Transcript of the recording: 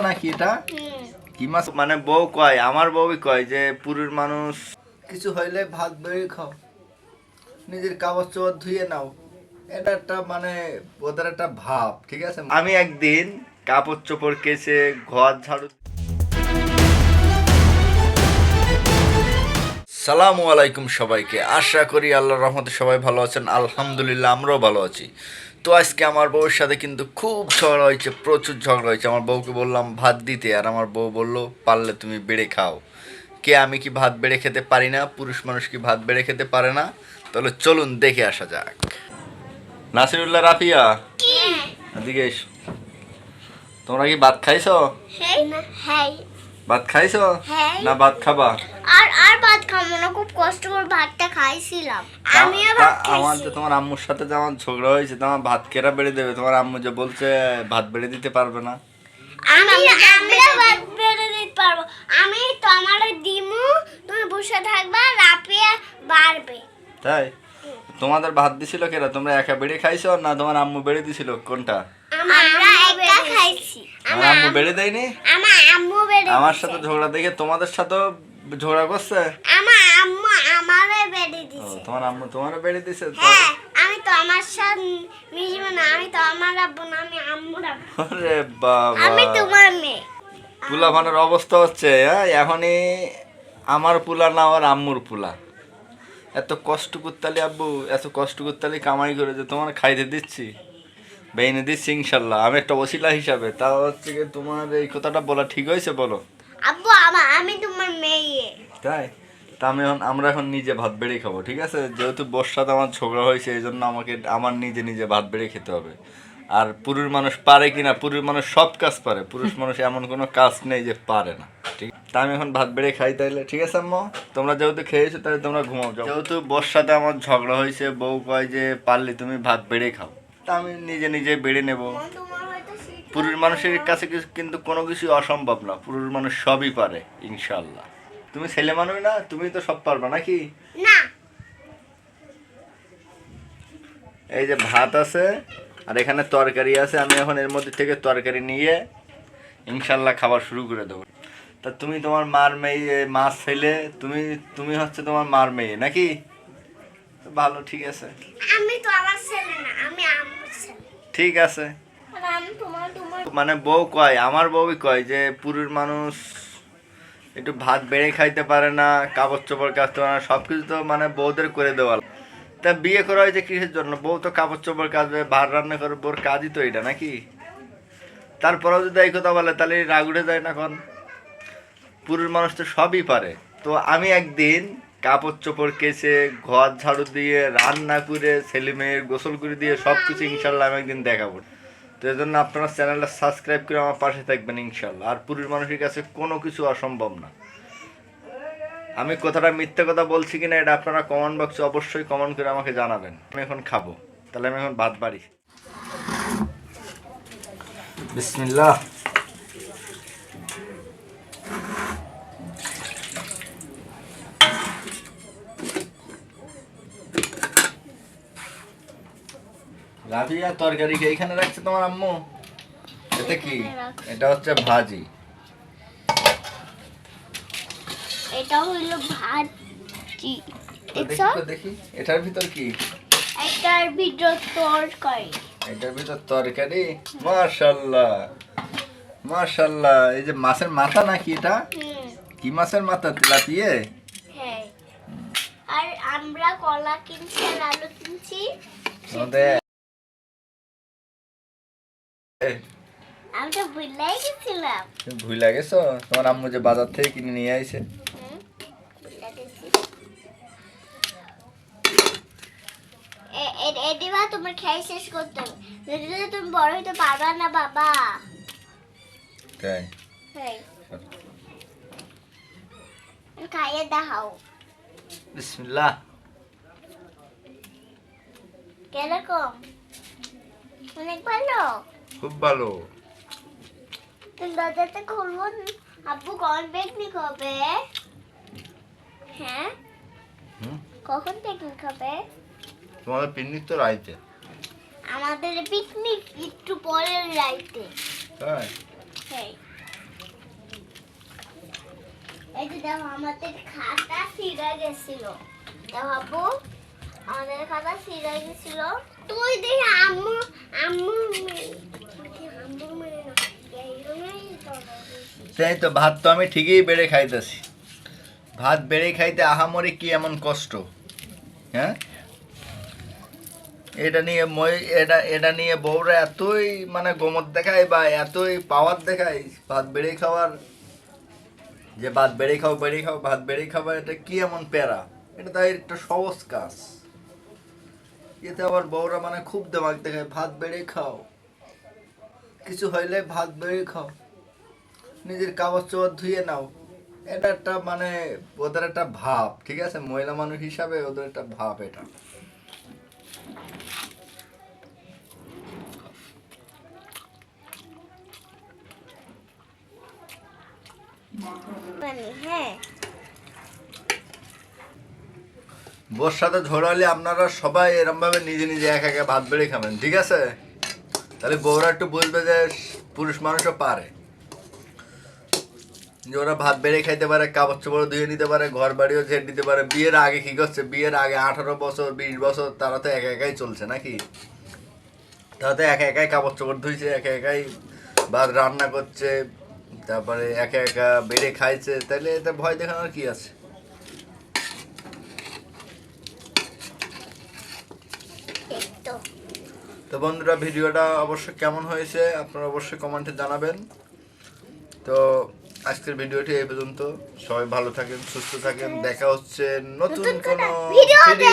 নাকি এটা? কি মাছ? মানে বউ কয়, আমার বউই কয় যে পুরুষ মানুষ কিছু হইলে ভাত বেড়ে খাও, নিজের কাগজ চোপড় ধুয়ে নাও। এটা একটা মানে ওদের একটা ভাব, ঠিক আছে। আমি একদিন কাপড় চোপড় কেচে ঘর ঝাড়ু। সালামু আলাইকুম সবাইকে, আশা করি আল্লাহর রহমতে সবাই ভালো আছেন। আলহামদুলিল্লাহ আমরাও ভালো আছি। তো আজকে আমার বউয়ের সাথে কিন্তু খুব ঝগড়া হয়েছে, প্রচুর ঝগড়া হয়েছে। আমার বউকে বললাম ভাত দিতে, আর আমার বউ বললো পারলে তুমি বেড়ে খাও। কে আমি কি ভাত বেড়ে খেতে পারি না? পুরুষ মানুষ কি ভাত বেড়ে খেতে পারে না? তাহলে চলুন দেখে আসা যাক। নাসিরুল্লাহ, রাফিয়া, এদিকে এসো। তোমরা কি ভাত খাইছো? ভাত খাইছো না ভাত খাবা? আর ভাত খাবো না, খুব কষ্ট করে ভাতটা খাইছিলাম। আমিও ভাত আমার খাইছি। যে তোমার আম্মুর সাথে যে আমার ঝগড়া হয়েছে, তোমার ভাত কেরা বেড়ে দেবে? তোমার আম্মু যে বলছে ভাত বেড়ে দিতে পারবে না। আমরা ভাত বেড়ে দিতে পারবো। আমি তো আমার দিমু, তুমি বসে থাকবা, রাপিয়া বাড়বে। তাই তোমাদের ভাত দিছিল কেরা? তোমরা একা বেড়ে খাইছো না তোমার আম্মু বেড়ে দিছিল? কোনটা? আমরা একা খাইছি। আমার আম্মু বেড়ে দেয়নি। আমার আম্মু বেড়ে আমার সাথে ঝগড়া দেখে তোমাদের সাথেও ঝগড়া করছে। আমার আম্মু আমারে বেড়ে ও, দিছে। তোমার আম্মু তোমারও বেড়ে দিছে? হ্যাঁ, আমি তো আমার সাথে মিশবো না। আমি তো আমার আব্বু না, আমি আম্মুর আব্বু। আরে বাবা, আমি তোমার মেয়ে। পুলা ভানের অবস্থা হচ্ছে। হ্যাঁ, এখনই আমার পুলা না আর আম্মুর পুলা। এত কষ্ট করতালি আব্বু, এত কষ্ট করতালি কামাই করে যে তোমার খাইতে দিচ্ছি, বেইনে দিচ্ছি ইনশাল্লাহ, আমি একটা ওসিলা হিসাবে। তা হচ্ছে কি তোমার এই কথাটা বলা ঠিক হয়েছে? বলো আব্বু, আমি তোমার মেয়ে। তাই। তা আমরা এখন নিজে ভাত বেড়ে খাবো, ঠিক আছে। যেহেতু বর্ষাতে আমার ঝগড়া হয়েছে, এই জন্য আমার নিজে নিজে ভাত বেড়ে খেতে হবে। আর পুরুষ মানুষ পারে কিনা? পুরুষ মানুষ সব কাজ পারে, পুরুষ মানুষ এমন কোনো কাজ নেই যে পারে না, ঠিক। তা আমি এখন ভাত বেড়ে খাই তাইলে, ঠিক আছে আম্মা? তোমরা যেহেতু খেয়েছো তাহলে তোমরা ঘুমাও যাও। যেহেতু বর্ষাতে আমার ঝগড়া হয়েছে, বউ কয় যে পারলে তুমি ভাত বেড়ে খাও, তা আমি নিজে নিজে বেড়ে নেবো। পুরুষ মানুষের কাছে কিন্তু কোনো কিছু অসম্ভব না, পুরুষ মানুষ সবই পারে ইনশাল্লাহ। তুমি ছেলে মানুষ না, তুমি তো সব পারবা নাকি? না, এই যে ভাত আছে আর এখানে তরকারি আছে, আমি এখন এর মধ্যে থেকে তরকারি নিয়ে ইনশাল্লাহ খাবার শুরু করে দেবো। তা তুমি তোমার মার মেয়ে, মার ছেলে, তুমি তুমি হচ্ছে তোমার মার মেয়ে নাকি? ভালো, ঠিক আছে। আমি তো আমার ছেলে না, আমি আম্মুর ছেলে। ঠিক আছে। আর আমি তোমার মানে বউ কয়, আমার বউই কয় যে পুরুষ মানুষ একটু ভাত বেড়ে খাইতে পারে না, কাপড় চোপড় কাচতে পারে না, সব কিছু তো মানে বউদের করে দেওয়া। তা বিয়ে করা হয়েছে কিসের জন্য? বউ তো কাপড় চোপড় কাচবে, ভাত রান্না করবে, বউর কাজই তো এটা নাকি? তারপরেও যদি এই কথা বলে তাহলে রাগ উঠে যায় না? এখন পুরুষ মানুষ তো সবই পারে। তো আমি একদিন কাপড় চোপড় কেচে ঘর ঝাড়ু দিয়ে রান্না করে ছেলে মেয়ের গোসল করে দিয়ে সব কিছু ইনশাল্লাহ আমি একদিন দেখাবো। তো এই জন্য আপনারা চ্যানেলটা সাবস্ক্রাইব করে আমার পাশে থাকবেন ইনশাল্লাহ। আর পুরুষ মানুষের কাছে কোনো কিছু অসম্ভব না। আমি কথাটা মিথ্যে কথা বলছি কিনা এটা আপনারা কমেন্ট বক্সে অবশ্যই কমেন্ট করে আমাকে জানাবেন। আমি এখন খাবো, তাহলে আমি এখন ভাত বাড়ি। বিসমিল্লাহ। রাফিয়া, তরকারি কি এইখানে রাখছে তোমার আম্মু? এটা কি? এটা হচ্ছে ভাজি। এটা হইলো ভাজি। দেখি এটার ভিতর কি? এটার ভিতর তরকারি। এটার ভিতর তরকারি। মাশাআল্লাহ মাশাআল্লাহ। এই যে মাছের মাথা নাকি এটা? কি মাছের মাথা? তেলাপিয়া? হ্যাঁ। আর আমরা কলা কিনছি আর আলু কিনছি। আমি তো ভুলাই গেছিলাম। তুমি ভুলে গেছো? তোমার আম্মু যে বাজার থেকে কিনে নিয়ে আইছে। এদিবা তোমার খেয়ে শেষ করতে হবে, যদি তুমি বড় হইতে পারবা না বাবা। তাই? হ্যাঁ, খাইয়ে দেখাও। বিসমিল্লাহ। কিরকম? অনেক ভালো। খুব ভালো। তুমি দরজাটা খুলবো? আব্বু কখন পিকনিক হবে? হ্যাঁ, কখন পিকনিক হবে? তোমাদের পিকনিক তো রাইতে। আমাদের পিকনিক একটু পরের রাইতে। তাই? হ্যাঁ। এই যে দেখো আমাদের খাতা ছিঁড়ে গেছিল দেখো আমাদের খাতা ছিঁড়ে গেছিল তুই দেখি আম্মু আম্মু আম্মু মেরে না এইরকমই তাই তো ভাত তো আমি ঠিকই বেড়ে খাইতেছি ভাত বেড়ে খাইতে আহামরি কি এমন কষ্ট হ্যাঁ এটা নিয়ে বউরা এতই মানে গোমত দেখায় বা এতই পাওয়ার দেখায় ভাত বেড়ে খাওয়ার যে ভাত বেড়ে খাও ভাত বেড়ে খাওয়া এটা কি এমন প্যারা এটা তাই একটা সহজ কাজ এতে আবার বউরা মানে খুব দেমাগ দেখায় ভাত বেড়ে খাও কিছু হইলে ভাত বেড়ে খাও নিজের কাগজ চোপড় ধুয়ে নাও এটা একটা মানে ওদের একটা ভাব ঠিক আছে মহিলা মানুষ হিসাবে ওদের একটা ভাব এটা হ্যাঁ বোর সাথে ঝোড়ালে আপনারা সবাই এরম ভাবে নিজে নিজে একা একা ভাত বেড়ে খাবেন ঠিক আছে তাহলে বউরা একটু বুঝবে যে পুরুষ মানুষও পারে যে ওরা ভাত বেড়ে খাইতে পারে কাপড় চোপড় ধুয়ে নিতে পারে ঘর বাড়িও ঝেড়ে দিতে পারে বিয়ের আগে কি করছে বিয়ের আগে 18 বছর 20 বছর তারা তো একা একাই চলছে নাকি তারা তো একা একাই কাপড় চোপড় ধুইছে একা একাই ভাত রান্না করছে তারপরে একা একা বেড়ে খাইছে তাহলে এতে ভয় দেখানোর কি আছে তো বন্ধুরা ভিডিওটা অবশ্যই কেমন হয়েছে আপনারা অবশ্যই কমেন্টে জানাবেন তো আজকের ভিডিওটি এই পর্যন্ত সবাই ভালো থাকেন সুস্থ থাকেন দেখা হচ্ছে নতুন কোনো ভিডিওতে